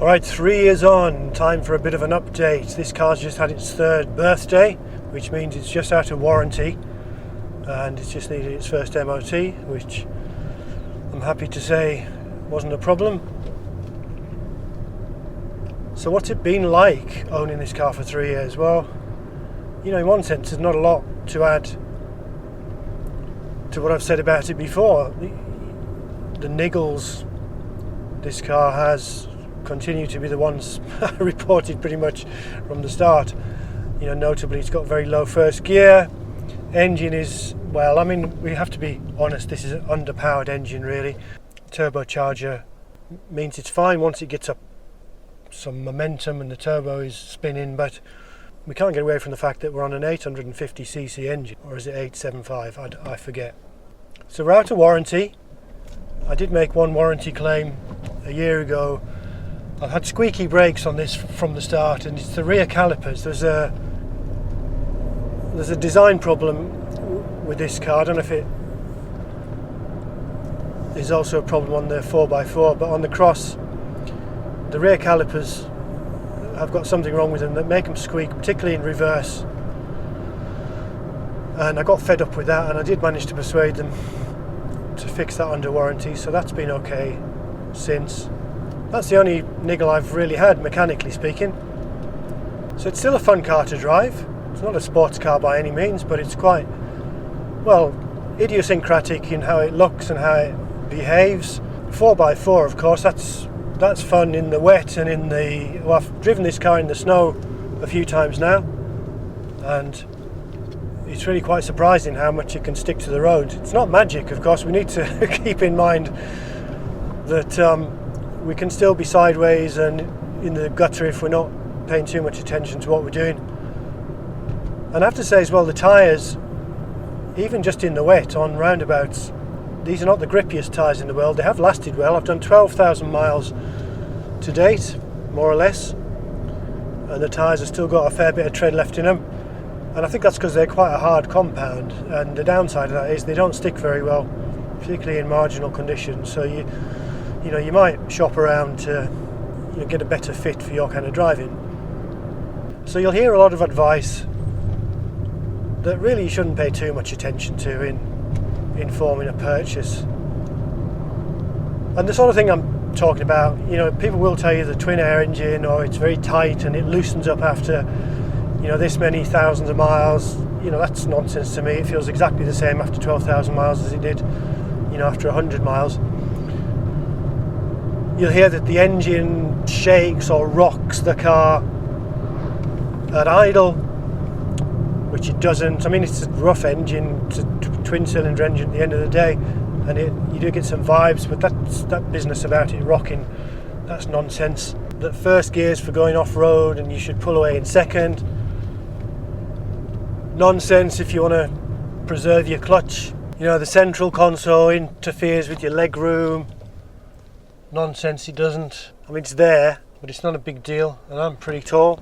Alright, 3 years on, time for a bit of an update. This car's just had its 3rd birthday, which means it's just out of warranty and it's just needed its first MOT, which I'm happy to say wasn't a problem. So what's it been like owning this car for 3 years? Well, in one sense there's not a lot to add to what I've said about it before. The niggles this car has continue to be the ones reported pretty much from the start. Notably it's got very low first gear. Engine is, well, we have to be honest, this is an underpowered engine really. Turbocharger means it's fine once it gets up some momentum and the turbo is spinning, but we can't get away from the fact that we're on an 850cc engine, or is it 875? I forget. So we're out of warranty. I did make one warranty claim a year ago. I've had squeaky brakes on this from the start, and it's the rear calipers. There's a design problem with this car. I don't know if it is also a problem on the 4x4, but on the Cross, the rear calipers have got something wrong with them that make them squeak, particularly in reverse. And I got fed up with that, and I did manage to persuade them to fix that under warranty, so that's been okay since. That's the only niggle I've really had, mechanically speaking. So it's still a fun car to drive. It's not a sports car by any means, but it's quite, well, idiosyncratic in how it looks and how it behaves. 4x4, of course, that's fun in the wet and in the... Well, I've driven this car in the snow a few times now, and it's really quite surprising how much it can stick to the road. It's not magic, of course. We need to keep in mind that we can still be sideways and in the gutter if we're not paying too much attention to what we're doing. And I have to say as well, the tyres, even just in the wet on roundabouts, these are not the grippiest tyres in the world. They have lasted well. I've done 12,000 miles to date, more or less, and the tyres have still got a fair bit of tread left in them. And I think that's because they're quite a hard compound, and the downside of that is they don't stick very well, particularly in marginal conditions. So you might shop around to get a better fit for your kind of driving. So you'll hear a lot of advice that really you shouldn't pay too much attention to in forming a purchase. And the sort of thing I'm talking about, people will tell you the TwinAir engine, or it's very tight and it loosens up after this many thousands of miles. That's nonsense to me. It feels exactly the same after 12,000 miles as it did after 100 miles. You'll hear that the engine shakes or rocks the car at idle, which it doesn't. It's a rough engine, it's a twin-cylinder engine at the end of the day, and you do get some vibes, but that business about it rocking, that's nonsense. That first gear's for going off-road and you should pull away in second. Nonsense if you want to preserve your clutch. The central console interferes with your legroom. Nonsense, it doesn't. It's there, but it's not a big deal, and I'm pretty tall.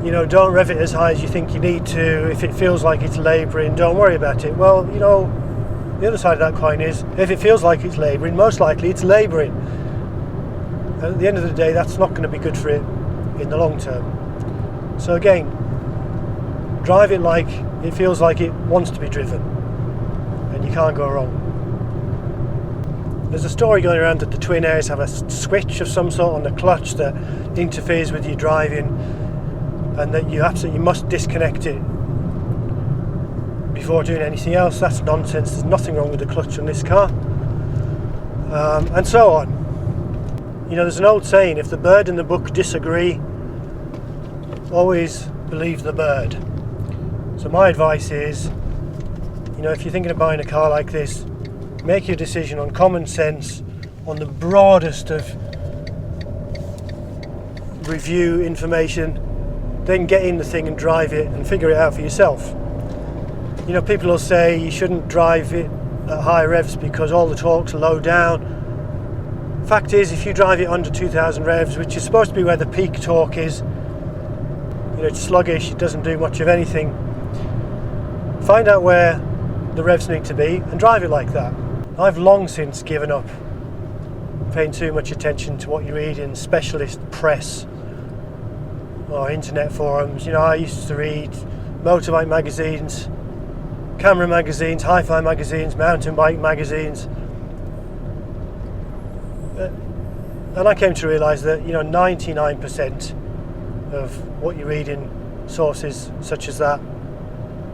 Don't rev it as high as you think you need to. If it feels like it's labouring, don't worry about it. Well, the other side of that coin is, if it feels like it's labouring, most likely it's labouring. And at the end of the day, that's not going to be good for it in the long term. So again, drive it like it feels like it wants to be driven, and you can't go wrong. There's a story going around that the TwinAirs have a switch of some sort on the clutch that interferes with your driving, and that you absolutely must disconnect it before doing anything else. That's nonsense. There's nothing wrong with the clutch on this car, and so on. There's an old saying, if the bird and the book disagree, always believe the bird. So my advice is, if you're thinking of buying a car like this, make your decision on common sense, on the broadest of review information, then get in the thing and drive it and figure it out for yourself. People will say you shouldn't drive it at high revs because all the torque's low down. Fact is, if you drive it under 2,000 revs, which is supposed to be where the peak torque is, it's sluggish, it doesn't do much of anything. Find out where the revs need to be and drive it like that. I've long since given up paying too much attention to what you read in specialist press or internet forums. You know, I used to read motorbike magazines, camera magazines, hi-fi magazines, mountain bike magazines, and I came to realise that, you know, 99% of what you read in sources such as that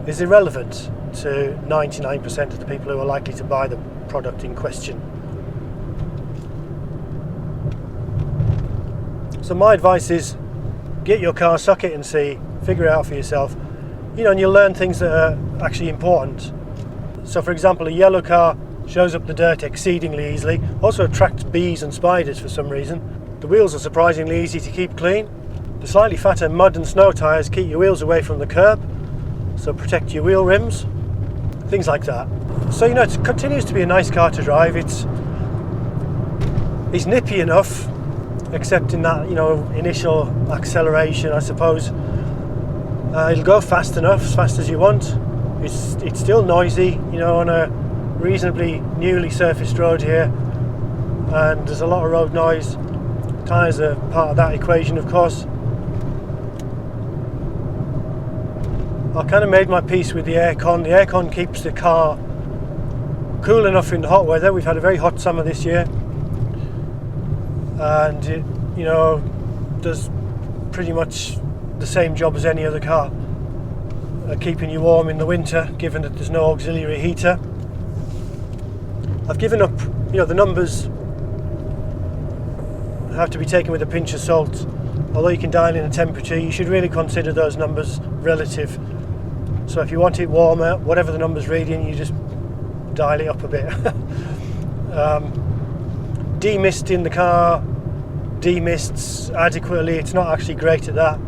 is irrelevant to 99% of the people who are likely to buy the product in question. So my advice is, get your car, suck it and see, figure it out for yourself, you know, and you'll learn things that are actually important. So for example, a yellow car shows up the dirt exceedingly easily, also attracts bees and spiders for some reason. The wheels are surprisingly easy to keep clean. The slightly fatter mud and snow tyres keep your wheels away from the curb, so protect your wheel rims, things like that. So, you know, it continues to be a nice car to drive. It's nippy enough, except in that, you know, initial acceleration, I suppose. It'll go fast enough, as fast as you want. It's still noisy, you know, on a reasonably newly surfaced road here, and there's a lot of road noise. Tyres are part of that equation, of course. I kind of made my peace with the aircon. The aircon keeps the car cool enough in the hot weather. We've had a very hot summer this year, and it, you know, does pretty much the same job as any other car, keeping you warm in the winter, given that there's no auxiliary heater. I've given up, you know, the numbers have to be taken with a pinch of salt. Although you can dial in a temperature, you should really consider those numbers relative. So if you want it warmer, whatever the number's reading, you just dial it up a bit. Demist in the car, demists adequately. It's not actually great at that.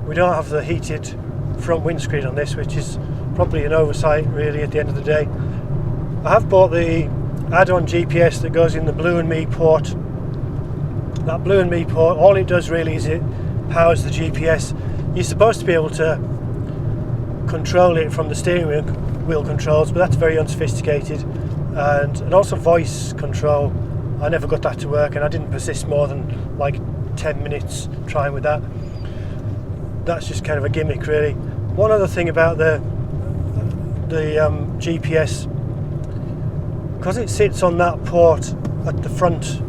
We don't have the heated front windscreen on this, which is probably an oversight really at the end of the day. I have bought the add-on GPS that goes in the Blue and Me port. That Blue and Me port, all it does really is it powers the GPS. You're supposed to be able to control it from the steering wheel controls, but that's very unsophisticated, and also voice control. I never got that to work, and I didn't persist more than like 10 minutes trying with that. That's just kind of a gimmick really. One other thing about the GPS, because it sits on that port at the front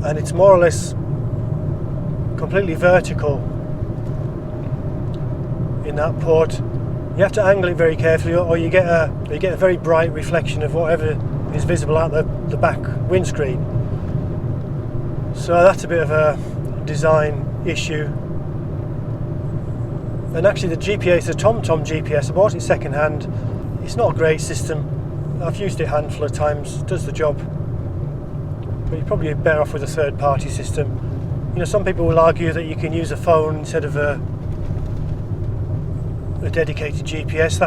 and it's more or less completely vertical in that port, you have to angle it very carefully, or you get a very bright reflection of whatever is visible out the back windscreen. So that's a bit of a design issue. And actually the GPS, the TomTom GPS, I bought it second hand. It's not a great system. I've used it a handful of times, it does the job, but you're probably better off with a third party system. You know, some people will argue that you can use a phone instead of a dedicated GPS.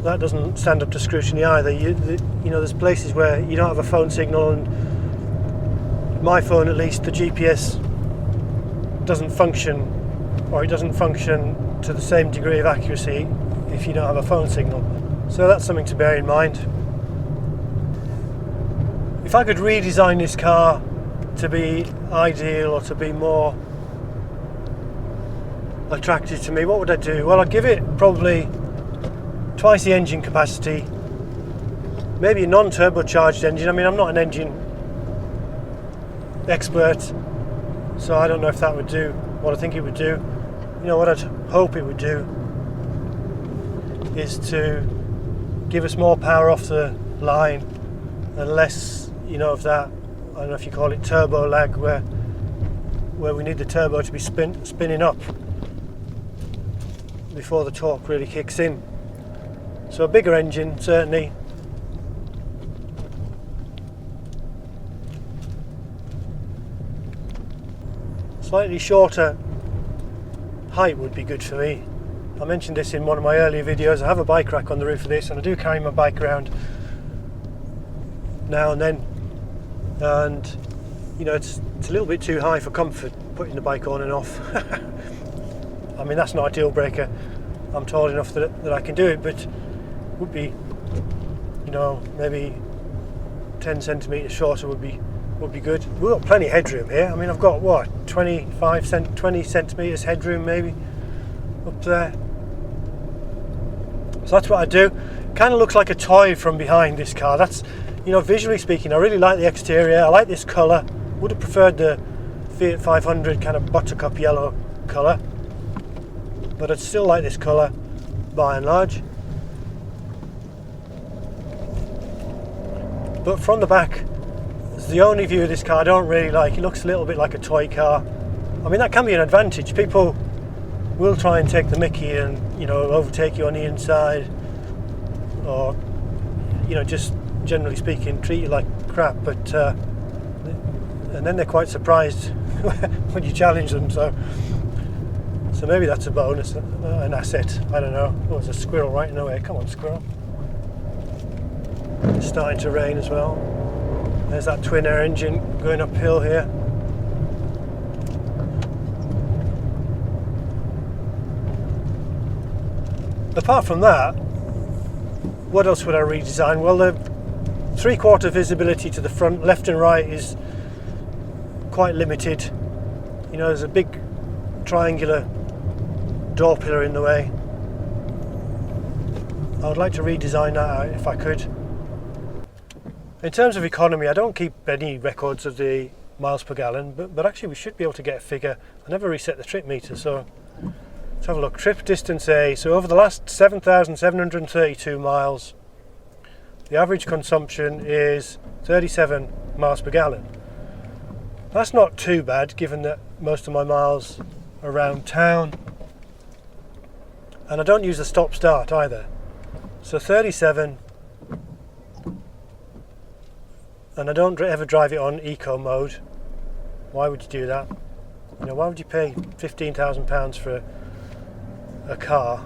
That doesn't stand up to scrutiny either. You know, there's places where you don't have a phone signal, and my phone at least, the GPS doesn't function, or it doesn't function to the same degree of accuracy if you don't have a phone signal. So that's something to bear in mind. If I could redesign this car to be ideal or to be more attractive to me, what would I do? Well, I'd give it probably twice the engine capacity, maybe a non-turbocharged engine. I mean, I'm not an engine expert, so I don't know if that would do what I think it would do. You know, what I'd hope it would do is to give us more power off the line and less, you know, of that, I don't know if you call it turbo lag, where we need the turbo to be spinning up before the torque really kicks in. So a bigger engine, certainly. Slightly shorter height would be good for me. I mentioned this in one of my earlier videos. I have a bike rack on the roof of this, and I do carry my bike around now and then, and you know, it's a little bit too high for comfort, putting the bike on and off. I mean, that's not a deal breaker. I'm tall enough that I can do it, but would be, you know, maybe 10 centimetres shorter would be good. We've got plenty of headroom here. I mean, I've got what, 20 centimetres headroom maybe up there. So that's what I do. Kind of looks like a toy from behind, this car. That's, you know, visually speaking, I really like the exterior. I like this colour. Would have preferred the Fiat 500 kind of buttercup yellow colour, but I'd still like this colour by and large. But from the back, it's the only view of this car I don't really like. It looks a little bit like a toy car. I mean, that can be an advantage. People will try and take the mickey and, you know, overtake you on the inside, or, you know, just generally speaking treat you like crap, but and then they're quite surprised when you challenge them, so maybe that's a bonus, an asset, I don't know. Oh, there's a squirrel right in the way. Come on, squirrel. It's starting to rain as well. There's that TwinAir engine going uphill here. Apart from that, what else would I redesign? Well, the 3/4 visibility to the front, left and right, is quite limited. You know, there's a big triangular door pillar in the way. I would like to redesign that out if I could. In terms of economy, I don't keep any records of the miles per gallon, but actually we should be able to get a figure. I never reset the trip meter, so let's have a look. Trip distance A. So over the last 7,732 miles, the average consumption is 37 miles per gallon. That's not too bad, given that most of my miles are around town, and I don't use the stop-start either. So 37, and I don't ever drive it on eco mode. Why would you do that? You know, why would you pay £15,000 for a car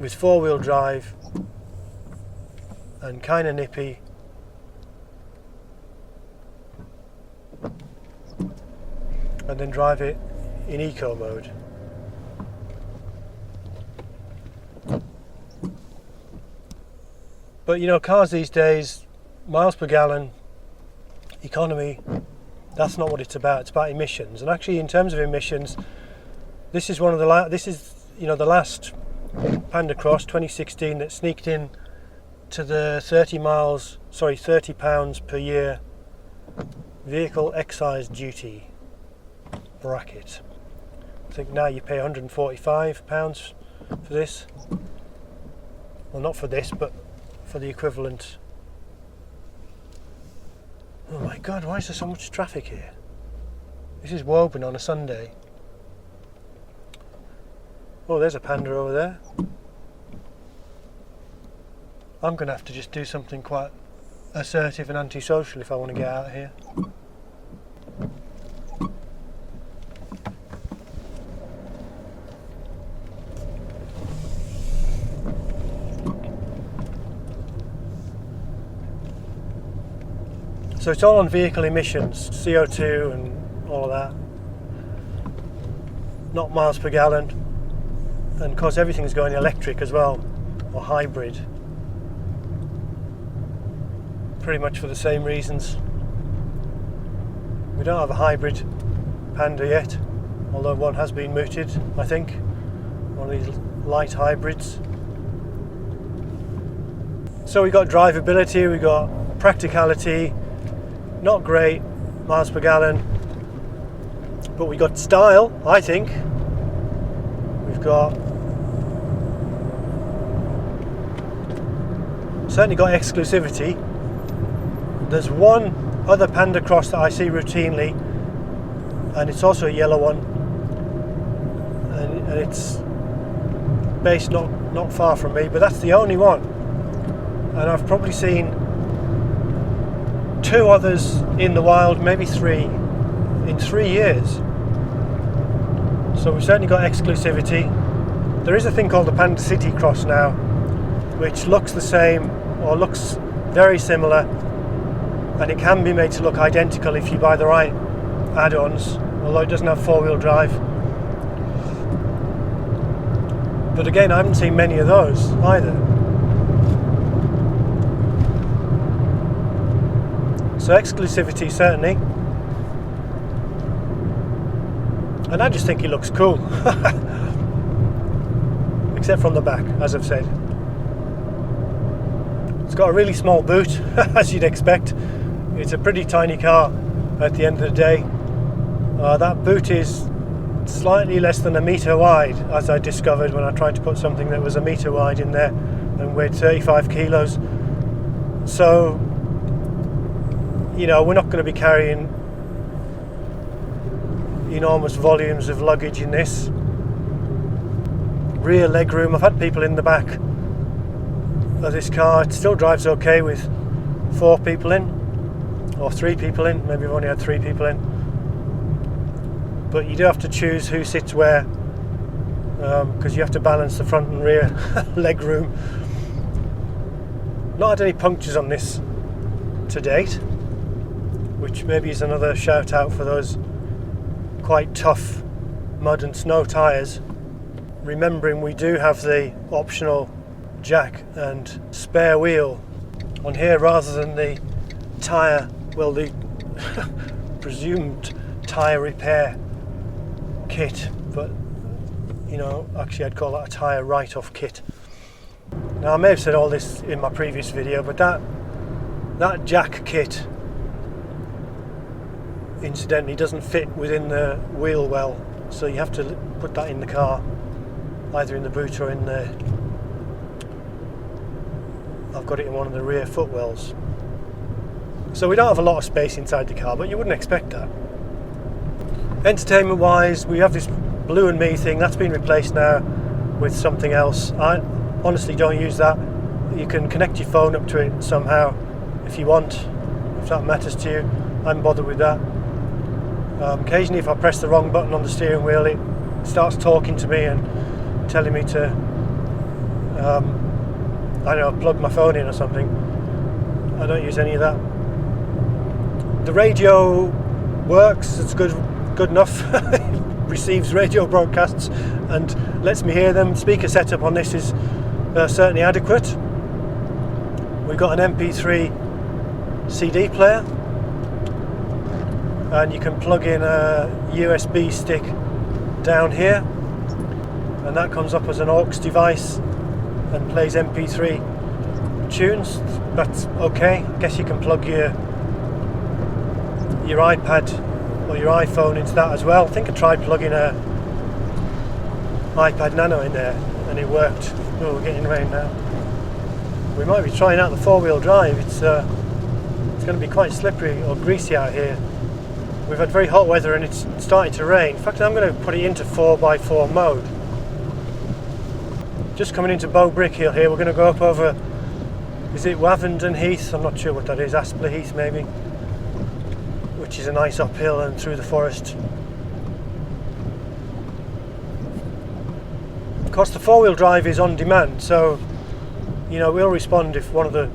with four-wheel drive and kind of nippy, and then drive it in eco mode? But you know, cars these days, miles per gallon, economy, that's not what it's about. It's about emissions. And actually, in terms of emissions, this is one of the the last Panda Cross 2016 that sneaked in to the £30 per year vehicle excise duty bracket. I think now you pay £145 for this. Well, not for this, but for the equivalent. Oh my god, why is there so much traffic here? This is Woburn on a Sunday. Oh, there's a Panda over there. I'm going to have to just do something quite assertive and antisocial if I want to get out of here. So it's all on vehicle emissions, CO2 and all of that, not miles per gallon. And of course everything's going electric as well, or hybrid, pretty much for the same reasons. We don't have a hybrid Panda yet, although one has been mooted, I think, one of these light hybrids. So we got drivability, we got practicality, not great miles per gallon, but we got style, I think. We've got certainly got exclusivity. There's one other Panda Cross that I see routinely, and it's also a yellow one, and it's based not far from me, but that's the only one. And I've probably seen two others in the wild, maybe three, in 3 years. So we've certainly got exclusivity. There is a thing called the Panda City Cross now, which looks the same, or looks very similar, and it can be made to look identical if you buy the right add-ons, although it doesn't have four-wheel drive. But again, I haven't seen many of those either. So exclusivity certainly, and I just think it looks cool. Except from the back, as I've said. It's got a really small boot, as you'd expect. It's a pretty tiny car at the end of the day. That boot is slightly less than a metre wide, as I discovered when I tried to put something that was a metre wide in there and weighed 35 kilos. So, you know, we're not going to be carrying enormous volumes of luggage in this. Rear legroom, I've had people in the back of this car. It still drives okay with 4 people in, or 3 people in. Maybe we've only had 3 people in, but you do have to choose who sits where, because you have to balance the front and rear legroom. Not had any punctures on this to date, which maybe is another shout out for those quite tough mud and snow tyres. Remembering we do have the optional jack and spare wheel on here rather than the tyre, well, the presumed tyre repair kit, but you know, actually I'd call that a tyre write-off kit. Now I may have said all this in my previous video, but that jack kit incidentally doesn't fit within the wheel well, so you have to put that in the car, either in the boot or in the, I've got it in one of the rear footwells. So we don't have a lot of space inside the car, but you wouldn't expect that. Entertainment wise, we have this Blue and Me thing that's been replaced now with something else. I honestly don't use that. You can connect your phone up to it somehow if you want, if that matters to you. I'm bothered with that. Occasionally if I press the wrong button on the steering wheel, it starts talking to me and telling me to I don't know, plug my phone in or something. I don't use any of that. The radio works, it's good enough. Receives radio broadcasts and lets me hear them. Speaker setup on this is certainly adequate. We've got an MP3 CD player, and you can plug in a USB stick down here, and that comes up as an aux device and plays MP3 tunes. That's okay. I guess you can plug your iPad or your iPhone into that as well. I think I tried plugging a iPad Nano in there and it worked. Oh, we're getting rain now. We might be trying out the 4-wheel drive. It's going to be quite slippery or greasy out here. We've had very hot weather and it's starting to rain. In fact, I'm going to put it into 4x4 mode. Just coming into Bow Brick Hill here, we're going to go up over, is it Wavendon Heath? I'm not sure what that is, Aspler Heath maybe, which is a nice uphill and through the forest. Of course the 4-wheel drive is on demand, so you know, we'll respond if one of the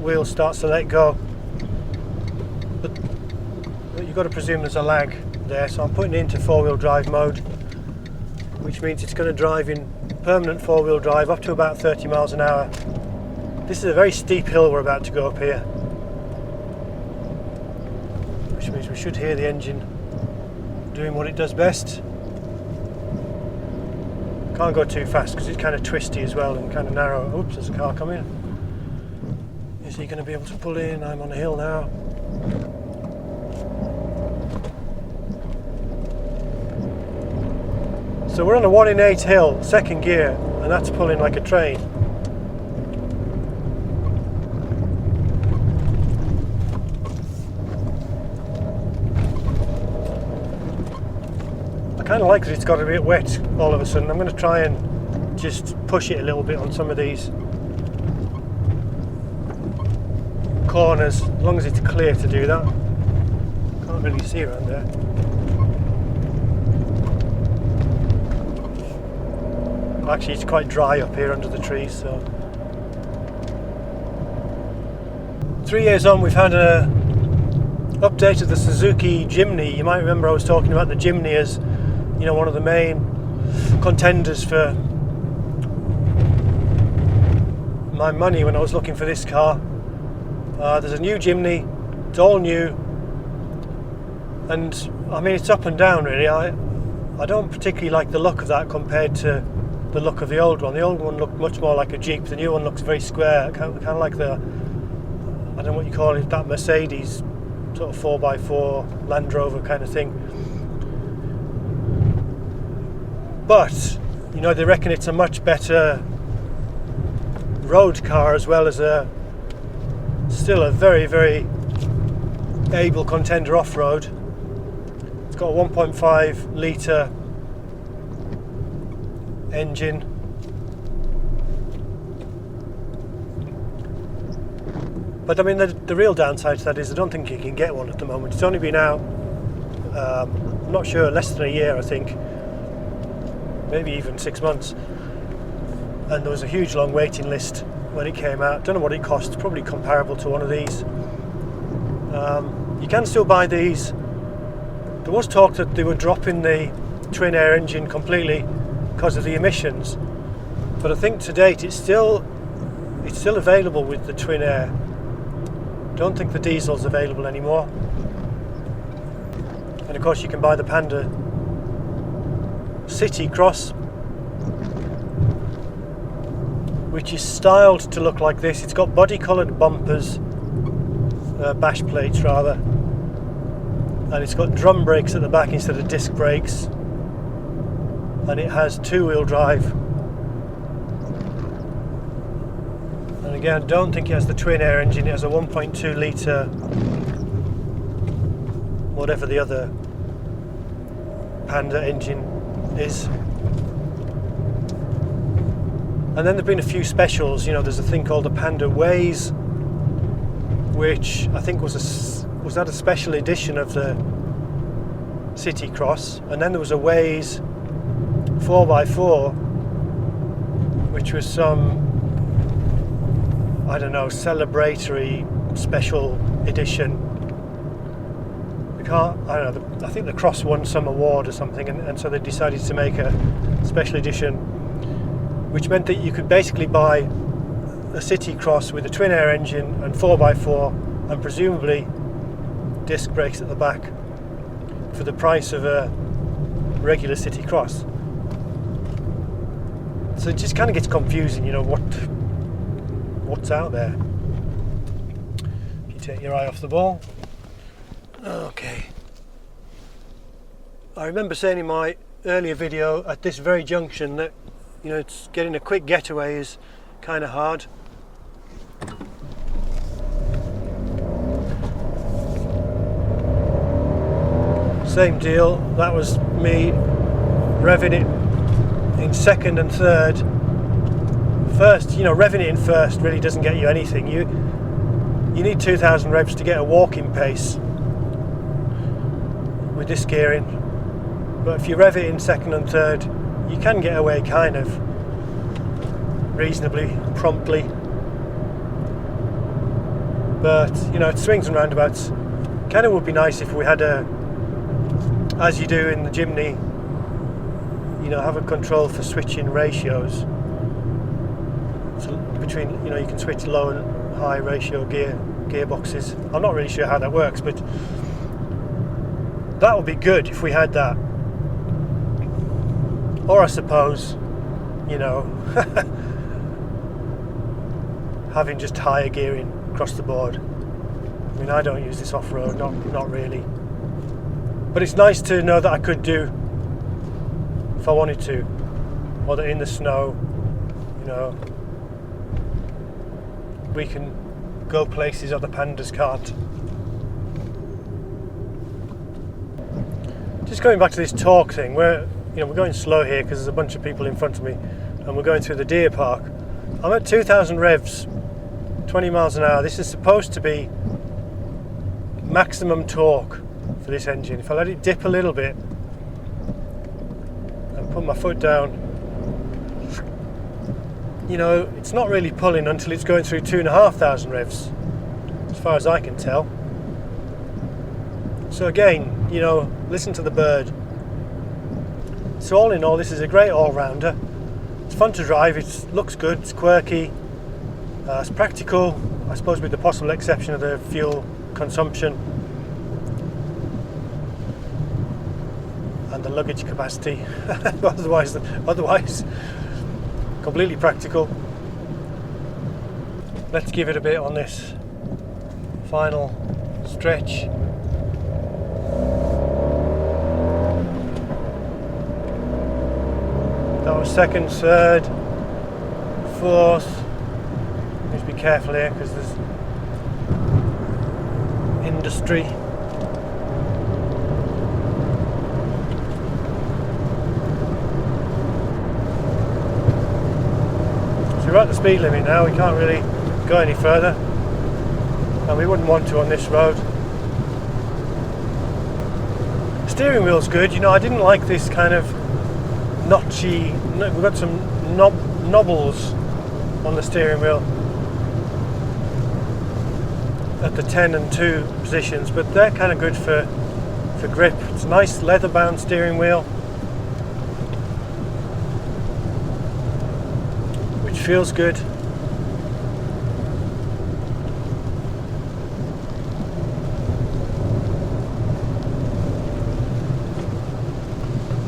wheels starts to let go. But you've got to presume there's a lag there, so I'm putting it into 4-wheel drive mode, which means it's going to drive in permanent 4-wheel drive up to about 30 miles an hour. This is a very steep hill we're about to go up here, which means we should hear the engine doing what it does best. Can't go too fast because it's kind of twisty as well and kind of narrow. Oops, there's a car coming. Is he going to be able to pull in? I'm on a hill now. So we're on a 1 in 8 hill, second gear, and that's pulling like a train. I kind of like that it's got a bit wet all of a sudden. I'm going to try and just push it a little bit on some of these corners, as long as it's clear to do that. Can't really see around there. Actually, it's quite dry up here under the trees, so. 3 years on, we've had a update of the Suzuki Jimny. You might remember I was talking about the Jimny as, you know, one of the main contenders for my money when I was looking for this car. There's a new Jimny It's all new, and I mean it's up and down really. I don't particularly like the look of that compared to the look of the old one. The old one looked much more like a Jeep. The new one looks very square, kind of like the, I don't know what you call it, that Mercedes sort of 4x4 Land Rover kind of thing. But you know, they reckon it's a much better road car as well as still a very, very able contender off-road. It's got a 1.5 litre engine, but I mean the real downside to that is I don't think you can get one at the moment. It's only been out, I'm not sure, less than a year I think, maybe even 6 months, and there was a huge long waiting list when it came out. Don't know what it costs, probably comparable to one of these. You can still buy these. There was talk that they were dropping the TwinAir engine completely because of the emissions, but I think to date it's still available with the TwinAir. Don't think the diesel's available anymore. And of course you can buy the Panda Cross, which is styled to look like this. It's got body coloured bumpers, bash plates rather, and it's got drum brakes at the back instead of disc brakes, and it has two-wheel drive. And again, I don't think it has the TwinAir engine. It has a 1.2 litre, whatever the other Panda engine is. And then there have been a few specials. You know, there's a thing called the Panda Ways, which I think was that a special edition of the City Cross, and then there was a Ways 4x4, which was some, I don't know, celebratory special edition. I don't know, I think the Cross won some award or something, and so they decided to make a special edition, which meant that you could basically buy a City Cross with a TwinAir engine and 4x4 and presumably disc brakes at the back for the price of a regular City Cross. So it just kind of gets confusing, you know, what's out there. If you take your eye off the ball. Okay. I remember saying in my earlier video at this very junction that, you know, it's getting a quick getaway is kind of hard. Same deal. That was me revving it in second and third. First, you know, revving it in first really doesn't get you anything. You need 2,000 revs to get a walking pace with this gearing. But if you rev it in second and third, you can get away kind of reasonably promptly. But, you know, it swings and roundabouts. Kind of would be nice if we had as you do in the Jimny, you know, have a control for switching ratios. So between, you know, you can switch low and high ratio gearboxes. I'm not really sure how that works, but that would be good if we had that. Or I suppose, you know, having just higher gearing across the board. I mean, I don't use this off-road, not really. But it's nice to know that I could do, if I wanted to, or that in the snow, you know, we can go places other Pandas can't. Just going back to this torque thing, we're going slow here because there's a bunch of people in front of me, and we're going through the deer park. I'm at 2,000 revs, 20 miles an hour. This is supposed to be maximum torque for this engine. If I let it dip a little bit and put my foot down, you know, it's not really pulling until it's going through 2,500 revs, as far as I can tell. So again, you know, listen to the bird. So all in all, this is a great all-rounder. It's fun to drive, it looks good, it's quirky, it's practical, I suppose with the possible exception of the fuel consumption and the luggage capacity. otherwise completely practical. Let's give it a bit on this final stretch. That was second, third, fourth. Need to be careful here because there's industry. So we're at the speed limit now, we can't really go any further, and we wouldn't want to on this road. Steering wheel's good, you know, I didn't like this kind of notchy, we've got some knobbles on the steering wheel at the 10 and 2 positions, but they're kind of good for grip. It's a nice leather bound steering wheel which feels good.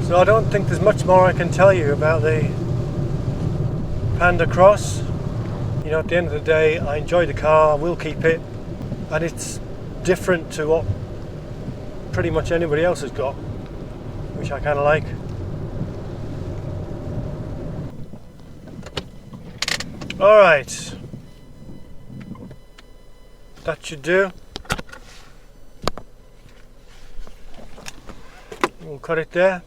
So I don't think there's much more I can tell you about the Panda Cross. You know, at the end of the day, I enjoy the car, I will keep it, and it's different to what pretty much anybody else has got, which I kind of like. Alright, that should do. We'll cut it there.